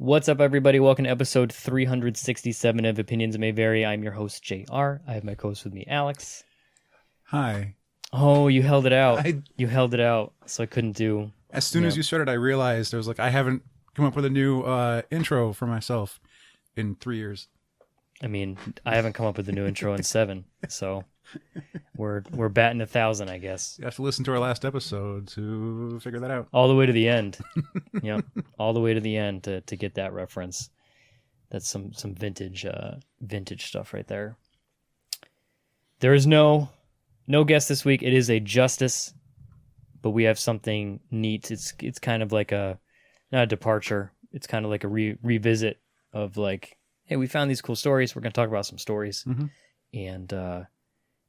What's up, everybody? Welcome to episode 367 of Opinions May Vary. I'm your host, JR. I have my co-host with me, Alex. Hi. Oh, you held it out. You held it out, so I couldn't do... As soon as you started, I realized, I was like, I haven't come up with a new intro for myself in 3 years. I mean, I haven't come up with a new intro in 7, so we're batting 1,000, I guess. You have to listen to our last episode to figure that out. All the way to the end. Yep, all the way to the end to get that reference. That's some vintage stuff right there. There is no guest this week. It is a justice, but we have something neat. It's kind of like not a departure. It's kind of like a revisit of like, hey, we found these cool stories. We're going to talk about some stories, and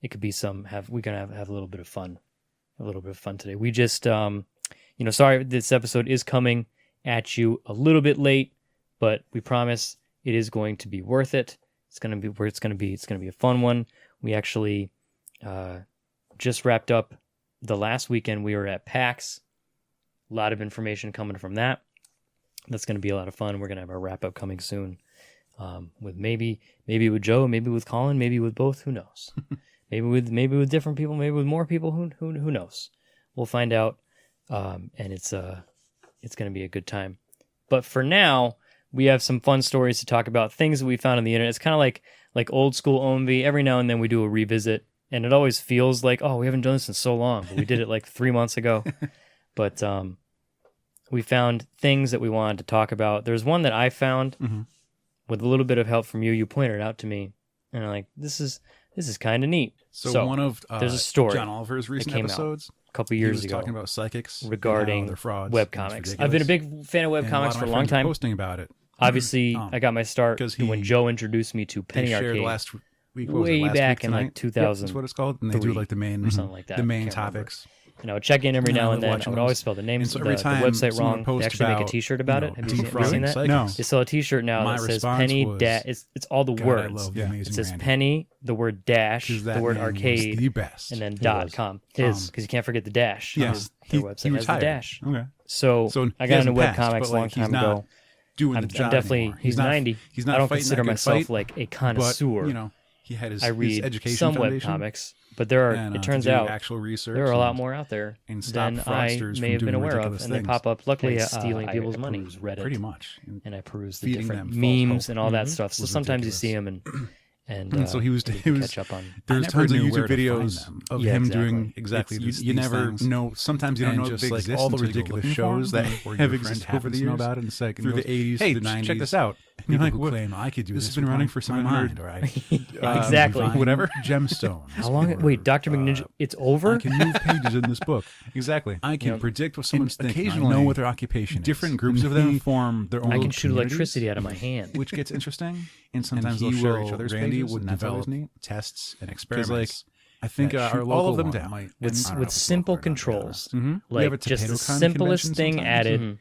it could be we're going to have a little bit of fun. A little bit of fun today. We just, sorry, this episode is coming at you a little bit late, but we promise it is going to be worth it. It's going to be a fun one. We actually just wrapped up the last weekend. We were at PAX. A lot of information coming from that. That's going to be a lot of fun. We're going to have our wrap up coming soon. With maybe with Joe, maybe with Colin, maybe with both. Who knows? maybe with different people, maybe with more people. Who knows? We'll find out. And it's going to be a good time. But for now, we have some fun stories to talk about, things that we found on the internet. It's kind of like old school OMV. Every now and then we do a revisit, and it always feels like, oh, we haven't done this in so long. But we did it like 3 months ago. But we found things that we wanted to talk about. There's one that I found. With a little bit of help from you. You pointed it out to me, and I'm like, this is kind of neat. So one of there's a story John Oliver's recent episodes a couple years ago talking about psychics regarding their frauds, webcomics. I've been a big fan of webcomics for a long time. Posting about it. Obviously, I got my start when Joe introduced me to Penny Arcade last week, way back in like 2000. That's what it's called. And they do like the main or something like that. The main topics. And I would check in every now and then. I would always spell the names of the website wrong. They actually make a T-shirt about it. Have you seen that? No. They sell a T-shirt now that says Penny dash. It's all the words. It says Penny, the word dash, the word arcade, the best. and then .com. Because you can't forget the dash. Yes, their website has the dash. Okay. So I got into webcomics a long time ago. Doing the job definitely. He's 90. I don't consider myself like a connoisseur. But, he had his I read education some foundation. webcomics, but there are. It turns out actual research. There are a lot more out there than I may have been aware of, and they pop up. Luckily, stealing people's money. Reddit, pretty much, and I peruse the different memes and all that stuff. So sometimes you see them, and so he was catch up on. There's tons of YouTube videos of him doing exactly these. You never know. Sometimes you don't know just like all the ridiculous shows that have existed over the years about it. Through the 80s, hey, the 90s. Check this out. And you're like, what? Claim I could do this. Has been running for 700, right? Exactly. Whatever. Gemstones. How long? Wait, Dr. McNinja. It's over. I can move pages in this book. Exactly. I can predict what someone's thinking. Occasionally, know what their occupation is. Different groups of them form their own. I can shoot electricity out of my hand, which gets interesting. And sometimes they'll share each other's pages. Randy would develop tests and experiments. I think our local all of them down with simple controls, like just the simplest thing added.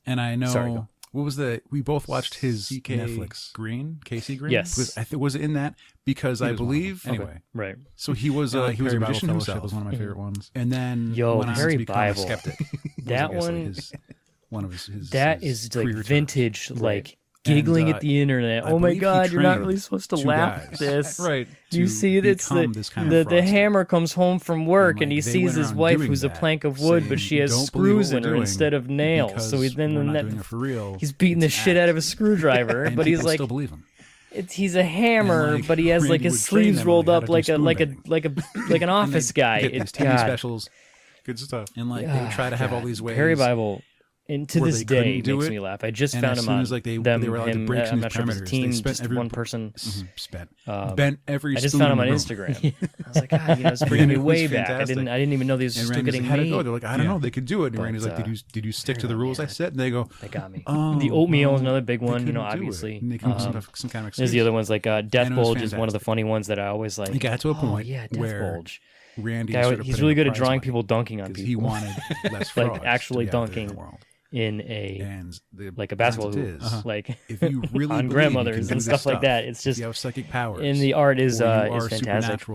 And I know. What was we both watched his Netflix Casey Green? Yes. Was it in that? Because I believe, anyway. Right. So he was a magician himself. Was one of my favorite ones. And then Harry Bible. Skeptic. That one, one of his that is like vintage, like giggling at the internet. Oh my God, you're not really supposed to laugh at this. Right. You see, it's the hammer comes home from work and he sees his wife who's a plank of wood, but she has screws in her instead of nails. So he's beating the shit out of a screwdriver, but he's like, he's a hammer, but he has like his sleeves rolled up like an office guy. It's TV specials, good stuff, and like they try to have all these ways. Harry Bible. And to this day, it makes me laugh. I just found him on them. I'm not sure if it's team, just one person. Bent every. I just found him on Instagram. I was like, God, it's bringing me way back. I didn't even know these were still getting made. They're like, I don't know, they could do it. And Randy's like, did you stick to the rules I set? And they go, they got me. The oatmeal is another big one. Obviously. Some kind of there's the other ones like Death Bulge is one of the funny ones that I always like. It got to a point Death Bulge. Randy, he's really good at drawing people dunking on people. He wanted less fraud, like actually dunking in a basketball hoop, like if you really on grandmothers and stuff like that. It's just you have psychic powers, and the art is fantastic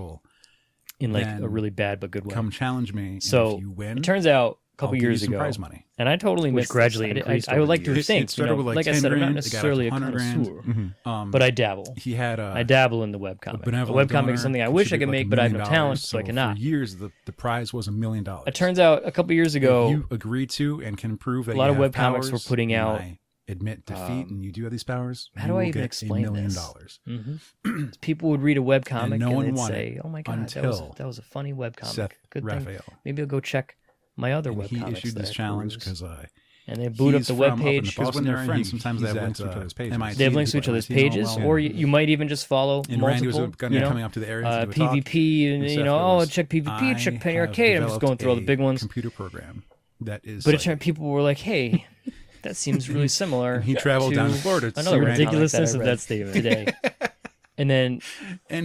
in like a really bad but good way. Come challenge me. So if you win, it turns out couple years ago, prize money. and I totally missed gradually increased. I would like to It think, started with like I 10 said, I'm not grand, necessarily it got a up to 100 connoisseur, grand. but I dabble. He had I dabble in the webcomic. The webcomic is something I wish I could make, but I have no talent, so I cannot. For years, the prize was $1 million. It turns out a couple years ago, if you agree to and can prove that a lot of webcomics powers, were putting out. Admit defeat, and you do have these powers. How do I even explain $1 million? Mm-hmm. People would read a webcomic and, they'd say, "Oh my god, that was a funny webcomic. Seth Good Raphael. thing. Maybe I'll go check my other and webcomics." He issued this challenge because and they boot up the webpage. Because when they're friends, sometimes they have links to each other's pages. They have links to each other's pages, or you might even just follow and multiple. Randy was coming up to the area to PvP, and check PvP, check Penny Arcade. I'm just going through all the big ones. Computer program that is. But it turned people were like, "Hey, that seems really similar." And he traveled down to Florida. To another ridiculousness of that statement today. And then,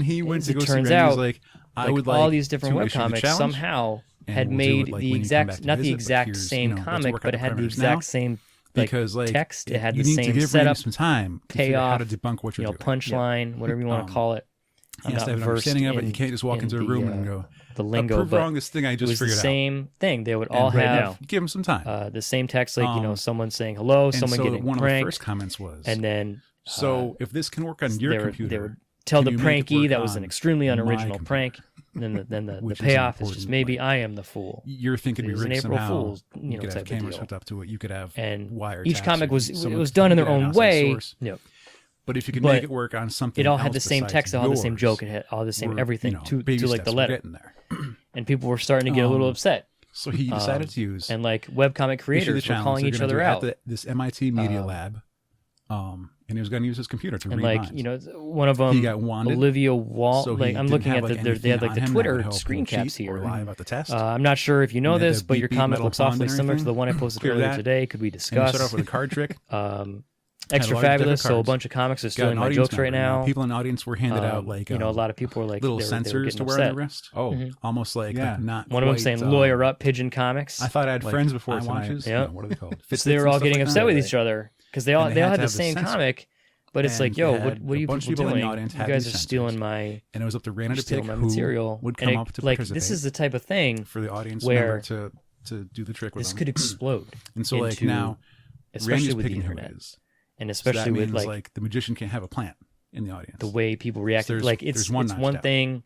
he went to go see turns Randy. out, He was like, I would like all these different to issue the webcomics challenge, somehow and had we'll made do it, the exact, not the exact same comic, but it had the exact same because text. It had you the need to same give setup, some time to payoff, how to debunk what you're doing. punchline, whatever you want to call it. I'm not versed in it, but you can't just walk into a room and go, the lingo. Prove wrong this thing I just figured out. It was the same thing. They would all have give them some time. The same text, like someone saying hello, someone getting one pranked. Of the first comments was, and then so if this can work on your computer, they would tell the prankee that was an extremely unoriginal prank. And then the payoff is just maybe I am the fool. You're thinking it was an April Fool's, you could have cameras hooked up to it. You could have wire. Each comic was done in their own way. Yep. But if you could make it work on something, it all had the same text, it all had the same joke, it had all the same everything to like the letter. And people were starting to get a little upset. So he decided to use and like webcomic creators were calling each other out. This MIT Media Lab. And he was going to use his computer to read lines. One of them, he got wanted, Olivia Wall. So I'm looking at they had like the Twitter screen caps here. Lie about the test. I'm not sure if you know this, but your comic looks awfully similar to the one I posted earlier today. Could we discuss? Start off with a card trick. Extra fabulous. So a bunch of comics are stealing my jokes right now. People in the audience were handed out like a lot of people were like little sensors to wear on their wrist. Almost like not. One of them saying "Lawyer Up, Pigeon Comics." I thought I had friends before tonight. Yeah, what are they called? So they were all getting upset with each other because they all had the same comic. But it's like, yo, what are you people doing? You guys are stealing my. And it was up to Randy to pick my material. Would come up to participate. This is the type of thing for the audience where to do the trick with this could explode. And so like now, especially with the internet, and especially with like the magician can't have a plant in the audience. The way people react, like it's one thing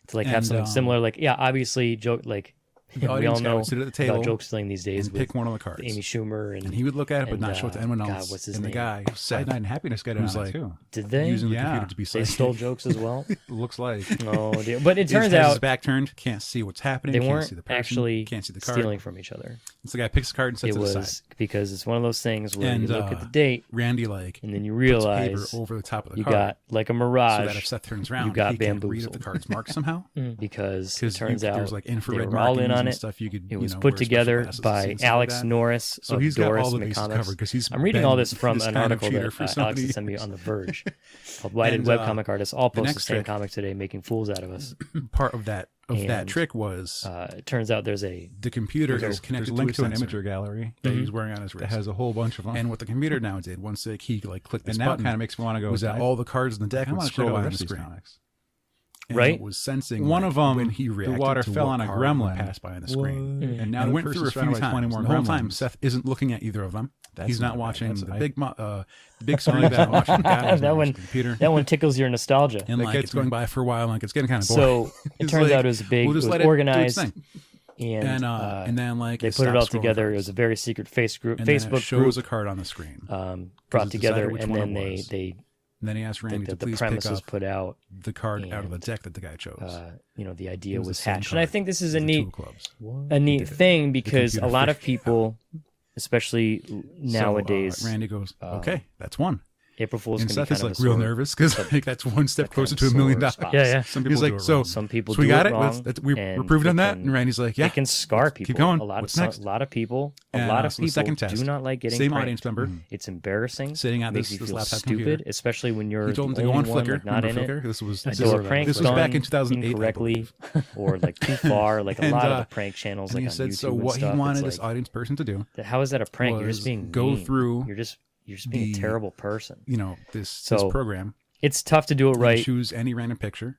to like have something similar. Like obviously joke like. We all know sit at the table about joke stealing these days. And pick one of the cards. Amy Schumer and he would look at it, but not show it to anyone else. God, what's his name? The guy Night and Happiness got it like too. Did they using the computer to be psychic. They stole jokes as well. Looks like. Oh dear! But it turns out his back turned, can't see what's happening. They weren't can't see the person, actually can't see the card. stealing from each other. So the guy picks a card and sets it aside. It was because it's one of those things where you look at the date, Randy and then you realize puts paper over the top of the you card. got like a mirage. So that if Seth turns around, you got he can read if the card's marked somehow. Because it turns out there's like infrared they were all in on it. Stuff you could. It was put together by Alex Norris. So he's got all the bases comics. covered because he's. I'm reading all this from an article that Alex sent me on The Verge called "Why Did Webcomic Artists All Post the Same Comic Today, Making Fools Out of Us?" Part of that trick was it turns out the computer is connected to an imager gallery that he's wearing on his wrist. That has a whole bunch of them. And what the computer now did once he clicked this button, and now kind of makes me want to go. Was that all the cards in the deck would scroll on the screen? Right, it was sensing one of them when he reacted the water to fell on a gremlin, passed by on the screen, and now went through a few times. The whole time, Seth isn't looking at either of them. He's not watching the big screen. That one tickles your nostalgia. And like it's going by for a while, like it's getting kind of boring. So it turns out it was big, it was organized, and then like they put it all together. It was a very secret Facebook group. Shows a card on the screen, brought together, and then they. And then he asked Randy to please pick up put out the card out of the deck that the guy chose. The idea was hatched, and I think this is a neat thing because a lot of people, especially nowadays, Randy goes, "Okay, that's one." April Fool's and can Seth be is like real nervous because like that's one step closer to $1 million. Yeah. Some people do it wrong. Some people we do got it wrong. We're proving on that. And Randy's like, yeah, it can scar people. Keep going. A lot of people second test, do not like getting same pranked. audience member. It's embarrassing. Sitting on makes this you feel laptop stupid, computer. Especially when you're he told him the to go on only Flickr. one not in Flickr? it. This was back in 2008 incorrectly or like too far. Like a lot of the prank channels. And like he said, on YouTube so what he stuff, wanted this audience person to do? How is that a prank? You're just being go mean. through. You're just being a terrible person. This program. It's tough to do it right. Choose any random picture.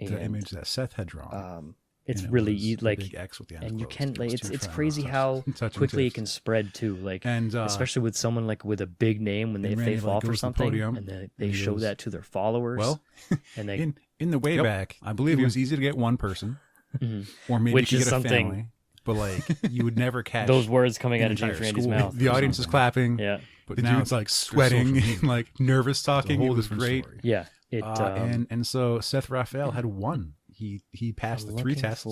the image that Seth had drawn. It's really like big X with the and you can like it's crazy how quickly it can spread too. Like, and especially with someone like with a big name when if they fall for something and they show that to their followers. Well, and they in the way back, I believe it was easy to get one person, or maybe which you is get a something. Family, but like you would never catch those words coming out of James Randy's mouth. The audience is clapping. Yeah, but now it's like sweating and like nervous talking. It was great. Story. Yeah, it and so Seth Raphael had one. He passed the 3 tests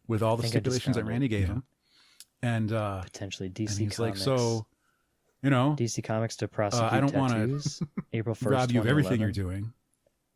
with all the stipulations that Randy gave him, and potentially DC. And he's Comics. like, so, you know, DC Comics to prosecute I don't want tattoos. to April 1st, rob you of everything you're doing,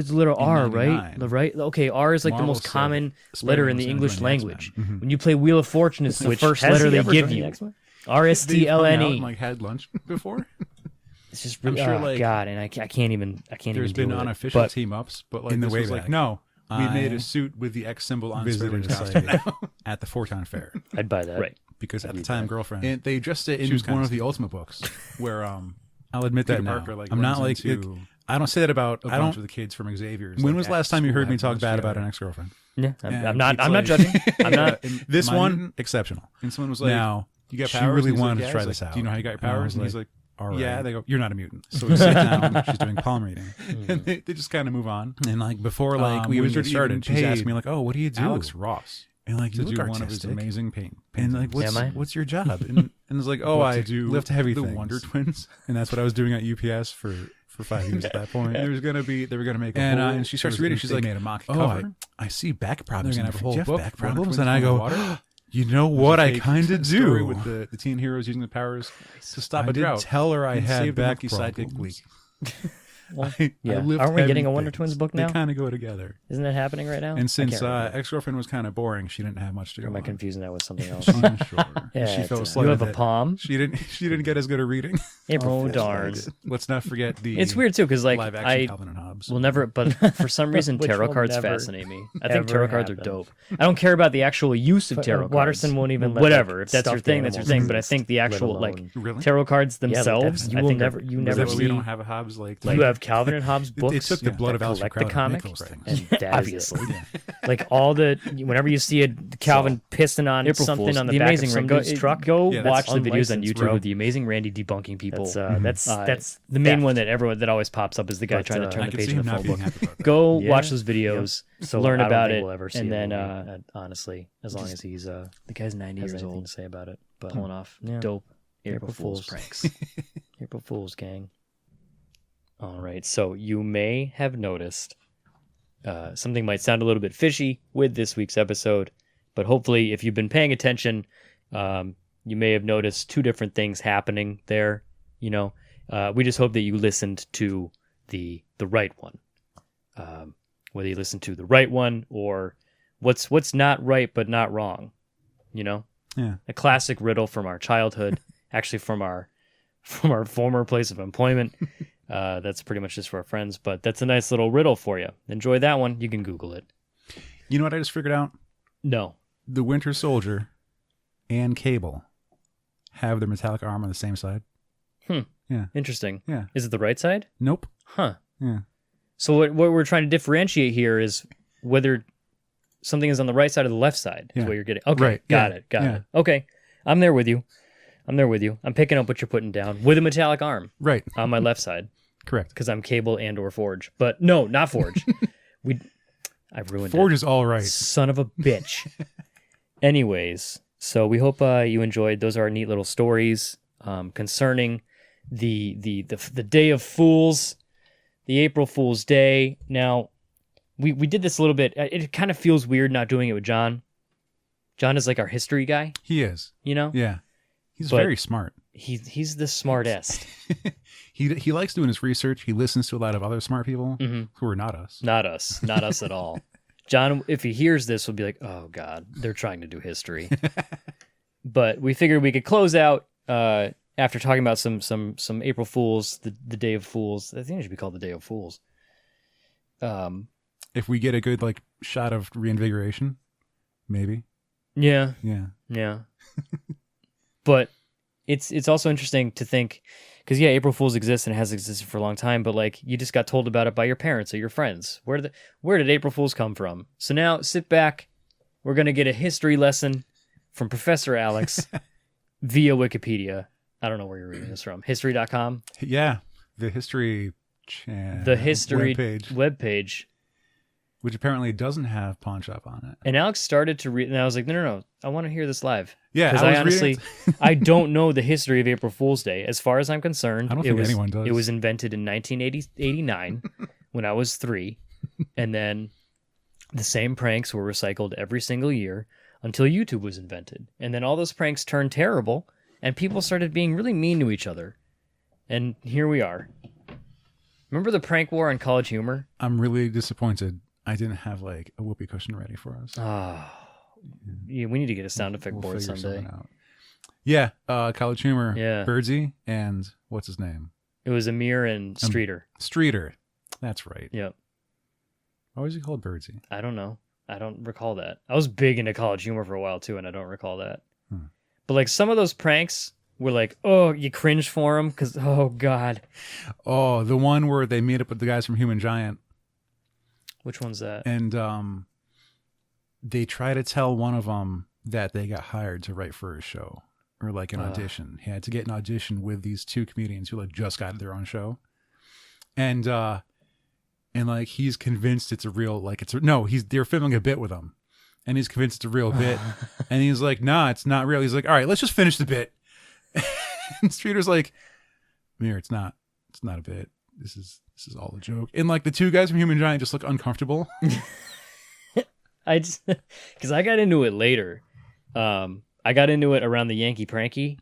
it's the letter R, right? 99. The right. Okay, R is like the Marvel most said common Spider-Man letter in was the gonna English join the X-Men. language. When you play Wheel of Fortune, it's the Which, first has letter he they ever give joined the you. X-Men? They've hung out RSTLNE. and, like, had lunch before. It's just I'm really, sure, oh like, God, and I can't even. There's deal been with it. unofficial But team ups, but like in the this way was like, back, no, we made I a suit with the X symbol on visited Spider-Man's a costume site at the Forton Fair I'd buy that. Right. because at the Read time, that. girlfriend. and they addressed it She in was one kinda of the Ultimate books where I'll admit that Peter now. Parker, like, I'm not runs like into I don't say that about a bunch of the kids from Xavier's. When was the last time you heard me talk bad about an ex-girlfriend? Yeah, I'm not judging. I'm not. This one, exceptional. And someone was like, now, you got she powers? really And he's wanted like, to try He's this like, out. Do you know how you got your powers? And he's like, all right. yeah. They go, you're not a mutant. So we sit down. She's doing palm reading. And they just kind of move on. And like before we even started, she's asking me like, oh, what do you do? Alex Ross. And like, you To look do artistic. one of his amazing paint. And like, what's your job? And it's like, oh, I lift heavy the things. Wonder Twins. And that's what I was doing at UPS for 5 years at that point. They were going to make a And she starts reading. She's like, made a mock oh, cover. I see back problems. They're going to have a whole book. Back problems. Wonder Twins And I go, water. you know what I kind of Story do. with the teen heroes using the powers to stop I a drought. did tell her I and had save the back monkey sidekick problems. Gleek. Well, I yeah. lift Aren't we getting heavy a Wonder things. Twins book now? They kind of go together. Isn't that happening right now? And since I can't remember. ex-girlfriend was kind of boring, she didn't have much to go Or am I on. confusing that with something else? I'm sure. Yeah, She fell it's, asleep. you have a with it. palm. She didn't get as good a reading. April Oh, Fool's darn. Days. Let's not forget the It's weird too because like live action I Calvin and Hobbes. will never, but for some reason Which tarot will cards never, fascinate me. I think ever tarot cards are happen. dope. I don't care about the actual use of But, tarot cards. Watterson won't even let, whatever. like, If that's your stuffed thing, that's your animals thing. But I exist, think the let actual alone- like Really? tarot cards Yeah, like, themselves, you I will think never, are, you Is never that why we see. don't have a Hobbes like you have Calvin and Hobbes books. It took the blood of Alistair collect the Crowley to make comic, those things. And that is obviously. it. Like all the whenever you see a Calvin piston on April something Fools, on the the back amazing of some Go- dude's truck, go Yeah, watch that's the videos on unlicensed, YouTube bro. with the amazing Randy debunking people. That's the main theft. one that always pops up is the guy But, trying to turn I the could page see in him the not full being book. happy about that. Go Yeah. watch those videos, So learn I don't about think it, we'll ever see and a then movie. honestly, as long as he's the guy's 90 has years anything old, to say about it. but pulling off Yeah. dope April April Fool's Fools. pranks. April Fool's gang. All right, so you may have noticed something might sound a little bit fishy with this week's episode, but hopefully, if you've been paying attention, you may have noticed two different things happening there. You know, we just hope that you listened to the right one. Whether you listen to the right one or what's not right but not wrong. You know, Yeah. a classic riddle from our childhood, actually from our former place of employment. That's pretty much just for our friends, but that's a nice little riddle for you. Enjoy that one. You can Google it. You know what I just figured out? No. The Winter Soldier and Cable have their metallic arm on the same side. Interesting. Yeah. Is it the right side? Nope. Huh. Yeah. So what we're trying to differentiate here is whether something is on the right side or the left side is Yeah. what you're getting. Okay. Right. Got Yeah. it. Got Yeah. it. Okay. I'm there with you. I'm picking up what you're putting down with a metallic arm Right. on my left side Correct. because I'm Cable and or Forge. But no, not Forge. I've ruined Forge it. is all right. Son of a bitch. Anyways, so we hope you enjoyed. Those are our neat little stories concerning the Day of Fools, the April Fool's Day. Now, we did this a little bit. It kind of feels weird not doing it with John. John is like our history guy, He is. you know? Yeah. He's But- very smart. He's the smartest. He likes doing his research. He listens to a lot of other smart people Mhm. who are not us. Not us at all. John, if he hears this, will be like, "Oh God, they're trying to do history." But we figured we could close out after talking about some April Fools, the Day of Fools. I think it should be called the Day of Fools. If we get a good like shot of reinvigoration, maybe. Yeah, Yeah. but it's also interesting to think because April Fools exists and has existed for a long time. But like you just got told about it by your parents or your friends. Where did April Fools come from? So now sit back. We're gonna get a history lesson from Professor Alex via Wikipedia. I don't know where you're reading this from. History.com. Yeah. The history The history webpage, webpage. which apparently doesn't have Pawn Shop on it. And Alex started to read, and I was like, no, I want to hear this live. Yeah, Because I I was honestly, reading I don't know the history of April Fool's Day. As far as I'm concerned, I don't it think was, anyone does. It was invented in 1989 when I was 3. And then the same pranks were recycled every single year until YouTube was invented. And then all those pranks turned terrible, and people started being really mean to each other. And here we are. Remember the prank war on College Humor? I'm really disappointed. I didn't have like a whoopee cushion ready for us. Yeah, we need to get a sound effect We'll board figure someday. something out. Yeah, College Humor. Yeah. Birdsey and what's his name? It was Amir and Streeter. Streeter. That's right. Yep. Why was he called Birdsey? I don't know. I don't recall that. I was big into College Humor for a while too, and I don't recall that. But like some of those pranks were like, oh, you cringe for them because, oh God. Oh, the one where they meet up with the guys from Human Giant. Which one's that? And they try to tell one of them that they got hired to write for a show or like an audition. He had to get an audition with these two comedians who like just got their own show. And like he's convinced it's a real, like they're filming a bit with him. And he's convinced it's a real bit. And he's like, nah, it's not real. He's like, all right, let's just finish the bit. And Streeter's like, Mir, it's not a bit. This is all a joke. And like the two guys from Human Giant just look uncomfortable. Because I got into it later. I got into it around the Yankee Pranky,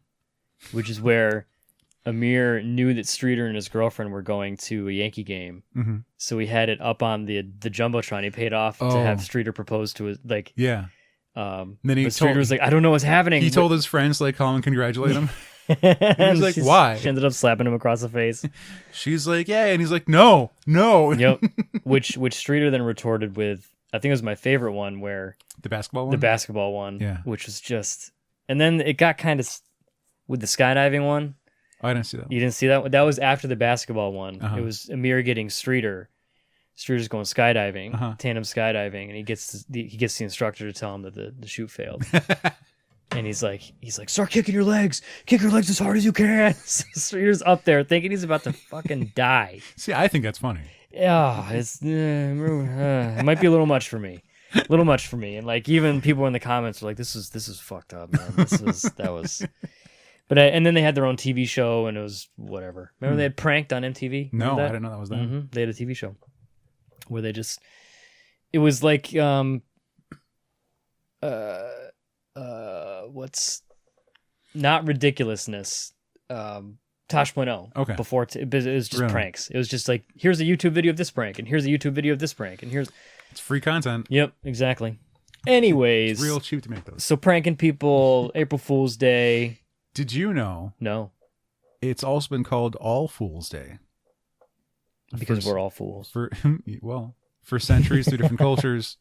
which is where Amir knew that Streeter and his girlfriend were going to a Yankee game. Mm-hmm. So he had it up on the Jumbotron. He paid off to have Streeter propose to his, like... Yeah. Then Streeter was like, I don't know what's happening. He told his friends to like call him and congratulate him. He was like, why? She ended up slapping him across the face. She's like, yeah. And he's like, no. Yep. Which Streeter then retorted with, I think it was my favorite one, where... The basketball one? The basketball one. Yeah. Which was just... And then it got kind of... With the skydiving one... I didn't see that one. You didn't see that one? That was after the basketball one. It was Amir getting Streeter. Streeter's going skydiving, tandem skydiving, and he gets the instructor to tell him that the shoot failed. And he's like, start kicking your legs. Kick your legs as hard as you can. So Streeter's up there thinking he's about to fucking die. See, I think that's funny. Yeah, it might be a little much for me. And like even people in the comments were like, this is fucked up, man. That was. But and then they had their own TV show, and it was whatever. Remember they had Pranked on MTV? No, I didn't know that was that. Mm-hmm. They had a TV show where they just, it was like what's not ridiculousness, Tosh.0. Okay. Before it was just pranks. It was just like, here's a YouTube video of this prank, and here's a YouTube video of this prank, and here's. It's free content. Yep, exactly. Anyways, it's real cheap to make those. So pranking people, April Fool's Day. Did you know? No. It's also been called All Fool's Day. Because we're all fools. For centuries through different cultures.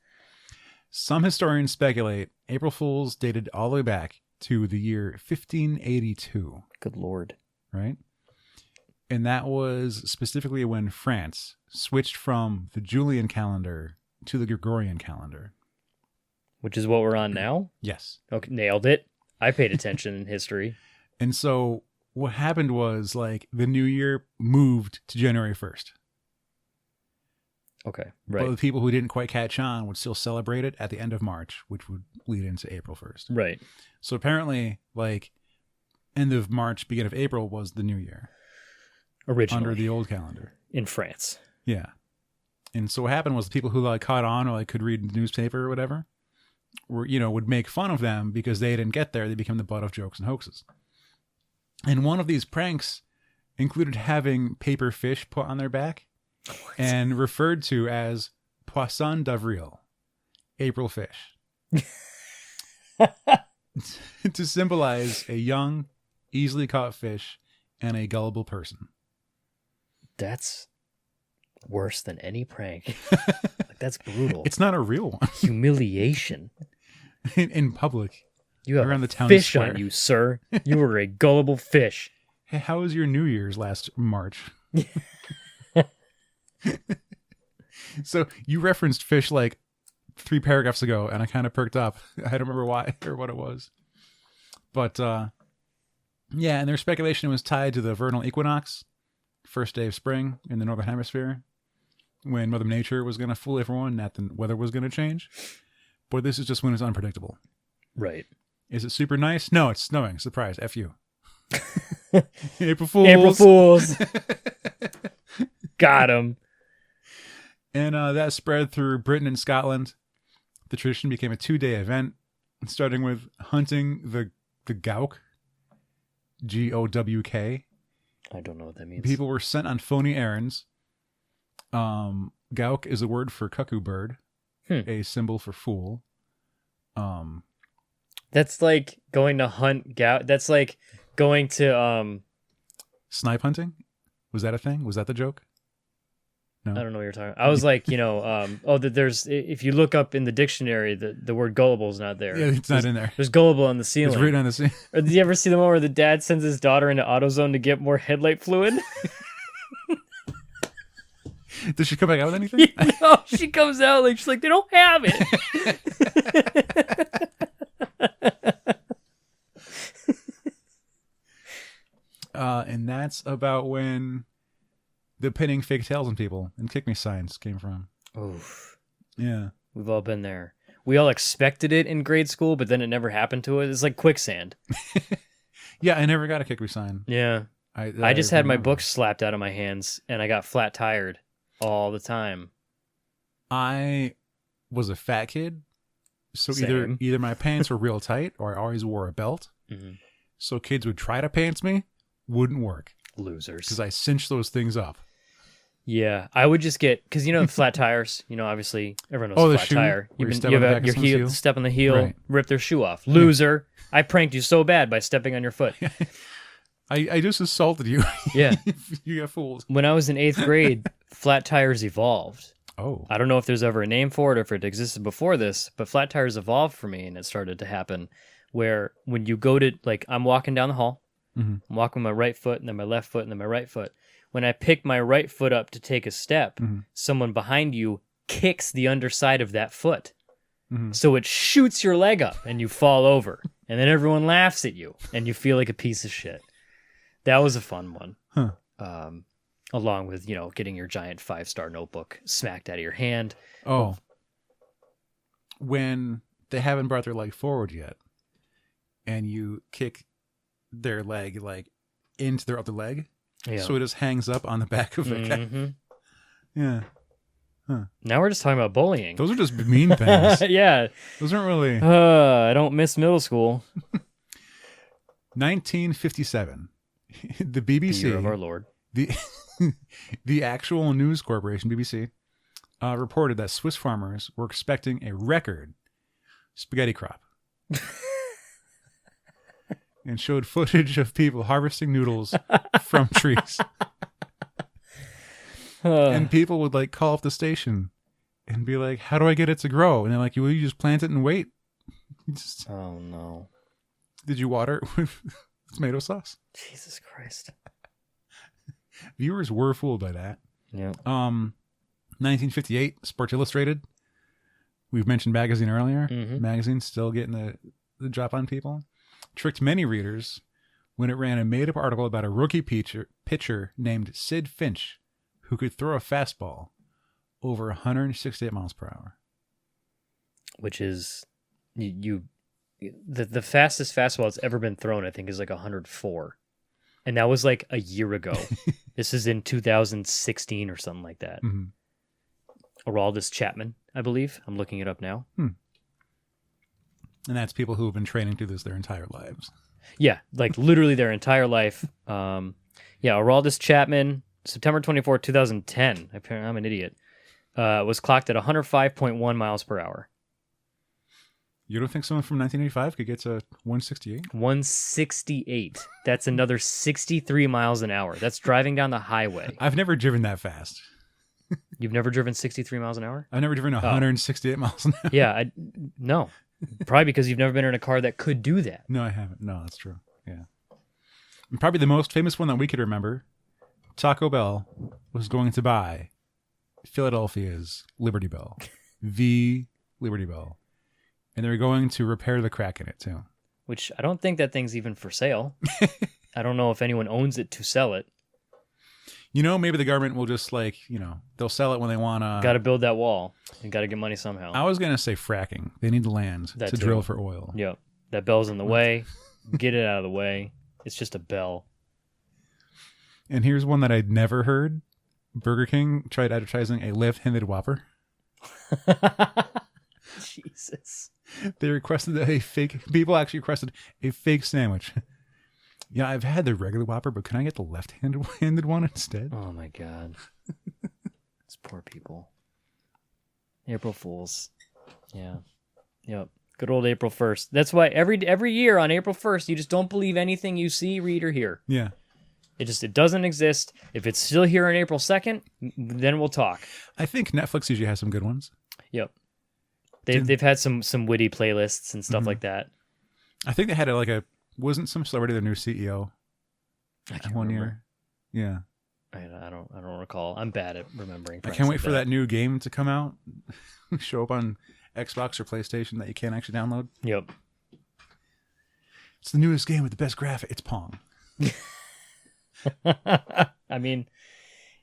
Some historians speculate April Fool's dated all the way back to the year 1582. Good Lord. Right? And that was specifically when France switched from the Julian calendar to the Gregorian calendar. Which is what we're on now? Yes. Okay, nailed it. I paid attention in history. And so what happened was like the new year moved to January 1st. Okay, right. But the people who didn't quite catch on would still celebrate it at the end of March, which would lead into April 1st. Right. So apparently like end of March, beginning of April was the new year. Originally. Under the old calendar. In France. Yeah. And so what happened was the people who like caught on or like could read the newspaper or whatever were, would make fun of them because they didn't get there. They became the butt of jokes and hoaxes. And one of these pranks included having paper fish put on their back and referred to as Poisson d'avril, April fish, to symbolize a young, easily caught fish and a gullible person. That's worse than any prank. Like, that's brutal. It's not a real one. Humiliation. In public. You have around the town fish square. on you, sir. You were a gullible fish. Hey, how was your New Year's last March? So you referenced fish like 3 paragraphs ago, and I kind of perked up. I don't remember why or what it was. But, yeah, and their speculation was tied to the vernal equinox, first day of spring in the Northern Hemisphere, when Mother Nature was going to fool everyone, that the weather was going to change. But this is just when it's unpredictable. Right. Is it super nice? No, it's snowing. Surprise. F you. April Fools. April Fools. Got him. And that spread through Britain and Scotland. The tradition became a 2-day event, starting with hunting the gowk. Gowk. I don't know what that means. People were sent on phony errands. Gowk is a word for cuckoo bird, a symbol for fool. That's like going to hunt gowk. That's like going to snipe hunting. Was that a thing? Was that the joke? No. I don't know what you're talking about. I was like, there's if you look up in the dictionary, the word gullible is not there. Yeah, it's not in there. There's gullible on the ceiling. It's written on the ceiling. Or did you ever see the one where the dad sends his daughter into AutoZone to get more headlight fluid? Does she come back out with anything? No, she comes out like she's like, they don't have it. And that's about when the pinning fake tails on people and kick me signs came from. Oof. Yeah. We've all been there. We all expected it in grade school, but then it never happened to us. It's like quicksand. Yeah, I never got a kick me sign. Yeah. I just had my books slapped out of my hands, and I got flat tired all the time. I was a fat kid, so Same. either my pants were real tight or I always wore a belt. Mm-hmm. So kids would try to pants me, wouldn't work Losers. because I cinched those things up. Yeah, I would just get, because flat tires, obviously everyone knows Oh, a the flat shoe? tire. Where you You've step been, on the you back have of your someone's heel, heel? step on the heel, Right. rip their shoe off. Loser. I pranked you so bad by stepping on your foot. I just assaulted you. Yeah. You got fooled. When I was in 8th grade, flat tires evolved. Oh. I don't know if there's ever a name for it or if it existed before this, but flat tires evolved for me, and it started to happen where when you go to, like, I'm walking down the hall, Mhm. I'm walking with my right foot, and then my left foot, and then my right foot. When I pick my right foot up to take a step, someone behind you kicks the underside of that foot. Mhm. So it shoots your leg up, and you fall over, and then everyone laughs at you, and you feel like a piece of shit. That was a fun one. Huh. Along with, getting your giant 5-star notebook smacked out of your hand. Oh. When they haven't brought their leg forward yet, and you kick their leg like into their other leg, Yeah. so it just hangs up on the back of the guy. Mhm. Yeah. Now we're just talking about bullying. Those are just mean things. Yeah. Those aren't really. I don't miss middle school. 1957. The The BBC, year of our Lord. the the actual news corporation BBC, reported that Swiss farmers were expecting a record spaghetti crop, and showed footage of people harvesting noodles from trees. And people would like call up the station and be like, "How do I get it to grow?" And they're like, "Well, you just plant it and wait." Oh, no. Did you water it with tomato sauce? Jesus Christ. Viewers were fooled by that. Yeah. 1958, Sports Illustrated. We've mentioned magazine earlier. Mhm. Magazine still getting the drop on people. Tricked many readers when it ran a made-up article about a rookie pitcher named Sid Finch who could throw a fastball over 168 miles per hour. Which is, the fastest fastball that's ever been thrown, I think, is like 104. And that was like a year ago. This is in 2016 or something like that. Mhm. Aroldis Chapman, I believe. I'm looking it up now. And that's people who have been training to this their entire lives. Yeah, like literally their entire life. Aroldis Chapman, September 24, 2010. Apparently, I'm an idiot. Was clocked at 105.1 miles per hour. You don't think someone from 1985 could get to 168? 168. That's another 63 miles an hour. That's driving down the highway. I've never driven that fast. You've never driven 63 miles an hour? I've never driven 168 miles an hour. Yeah, no. Probably because you've never been in a car that could do that. No, I haven't. No, that's true. Yeah. And probably the most famous one that we could remember, Taco Bell was going to buy Philadelphia's Liberty Bell. The Liberty Bell. And they were going to repair the crack in it, too. Which I don't think that thing's even for sale. I don't know if anyone owns it to sell it. Maybe the government will just they'll sell it when they want to. Got to build that wall. You got to get money somehow. I was going to say fracking. They need the land That to too. drill for oil. Yep. That bell's in the way. Get it out of the way. It's just a bell. And here's one that I'd never heard. Burger King tried advertising a left-handed Whopper. Jesus. They requested people actually requested a fake sandwich. Yeah, I've had the regular Whopper, but can I get the left-handed one instead? Oh my God. It's poor people. April Fools. Yeah. Yep. Good old April 1st. That's why every year on April 1st, you just don't believe anything you see, read, or hear. Yeah. It doesn't exist. If it's still here on April 2nd, then we'll talk. I think Netflix usually has some good ones. Yep. They've had some witty playlists and stuff like that. I think they had wasn't some celebrity their new CEO I can't one remember. year? Yeah. I don't recall. I'm bad at remembering. I can't wait for that new game to come out. Show up on Xbox or PlayStation that you can't actually download. Yep. It's the newest game with the best graphics. It's Pong. I mean,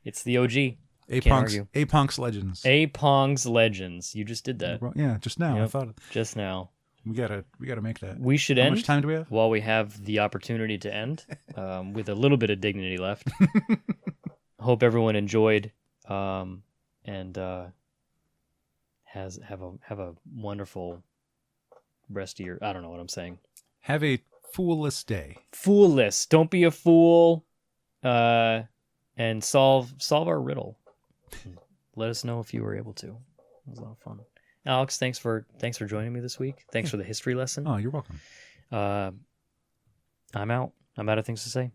it's the OG. Aponk's Legends. Apong's Legends. You just did that. Yeah, just now. Yep. I thought Just now. we gotta make that. We should How end much time do we have? while we have the opportunity to end with a little bit of dignity left. Hope everyone enjoyed and have a wonderful rest of your. I don't know what I'm saying. Have a foolless day. Foolless. Don't be a fool. And solve our riddle. Let us know if you were able to. It was a lot of fun. Alex, thanks for joining me this week. Thanks for the history lesson. Oh, you're welcome. I'm out. I'm out of things to say.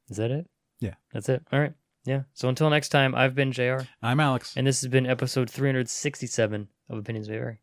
Is that it? Yeah. That's it. All right. Yeah. So until next time, I've been JR. I'm Alex. And this has been episode 367 of Opinions May Vary.